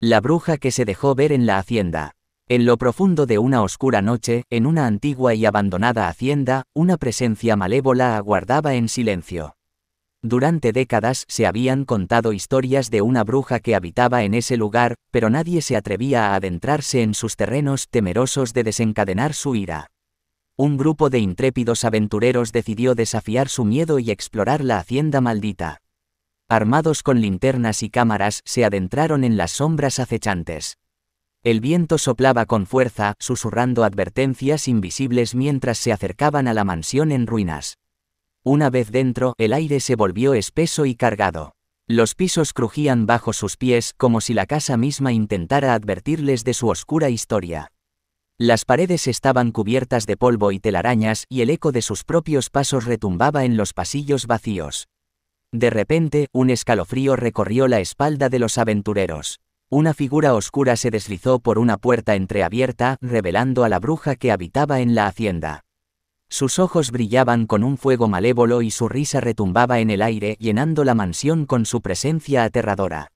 La bruja que se dejó ver en la hacienda. En lo profundo de una oscura noche, en una antigua y abandonada hacienda, una presencia malévola aguardaba en silencio. Durante décadas se habían contado historias de una bruja que habitaba en ese lugar, pero nadie se atrevía a adentrarse en sus terrenos, temerosos de desencadenar su ira. Un grupo de intrépidos aventureros decidió desafiar su miedo y explorar la hacienda maldita. Armados con linternas y cámaras, se adentraron en las sombras acechantes. El viento soplaba con fuerza, susurrando advertencias invisibles mientras se acercaban a la mansión en ruinas. Una vez dentro, el aire se volvió espeso y cargado. Los pisos crujían bajo sus pies, como si la casa misma intentara advertirles de su oscura historia. Las paredes estaban cubiertas de polvo y telarañas, y el eco de sus propios pasos retumbaba en los pasillos vacíos. De repente, un escalofrío recorrió la espalda de los aventureros. Una figura oscura se deslizó por una puerta entreabierta, revelando a la bruja que habitaba en la hacienda. Sus ojos brillaban con un fuego malévolo y su risa retumbaba en el aire, llenando la mansión con su presencia aterradora.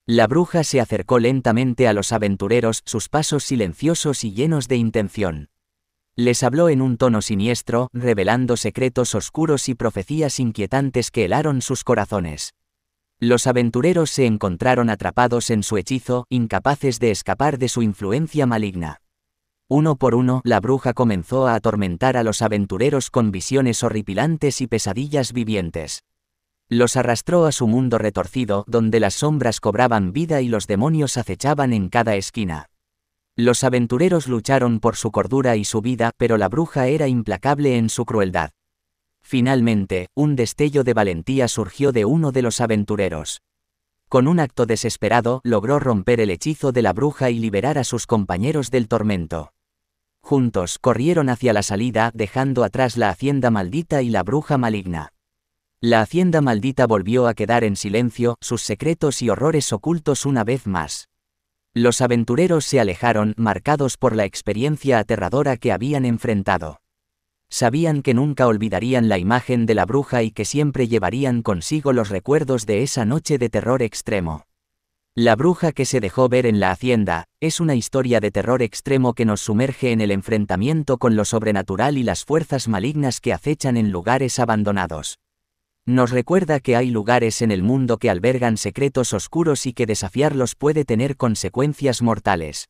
La bruja se acercó lentamente a los aventureros, sus pasos silenciosos y llenos de intención. Les habló en un tono siniestro, revelando secretos oscuros y profecías inquietantes que helaron sus corazones. Los aventureros se encontraron atrapados en su hechizo, incapaces de escapar de su influencia maligna. Uno por uno, la bruja comenzó a atormentar a los aventureros con visiones horripilantes y pesadillas vivientes. Los arrastró a su mundo retorcido, donde las sombras cobraban vida y los demonios acechaban en cada esquina. Los aventureros lucharon por su cordura y su vida, pero la bruja era implacable en su crueldad. Finalmente, un destello de valentía surgió de uno de los aventureros. Con un acto desesperado, logró romper el hechizo de la bruja y liberar a sus compañeros del tormento. Juntos, corrieron hacia la salida, dejando atrás la hacienda maldita y la bruja maligna. La hacienda maldita volvió a quedar en silencio, sus secretos y horrores ocultos una vez más. Los aventureros se alejaron, marcados por la experiencia aterradora que habían enfrentado. Sabían que nunca olvidarían la imagen de la bruja y que siempre llevarían consigo los recuerdos de esa noche de terror extremo. La bruja que se dejó ver en la hacienda, es una historia de terror extremo que nos sumerge en el enfrentamiento con lo sobrenatural y las fuerzas malignas que acechan en lugares abandonados. Nos recuerda que hay lugares en el mundo que albergan secretos oscuros y que desafiarlos puede tener consecuencias mortales.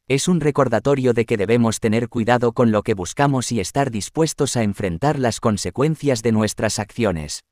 Es un recordatorio de que debemos tener cuidado con lo que buscamos y estar dispuestos a enfrentar las consecuencias de nuestras acciones.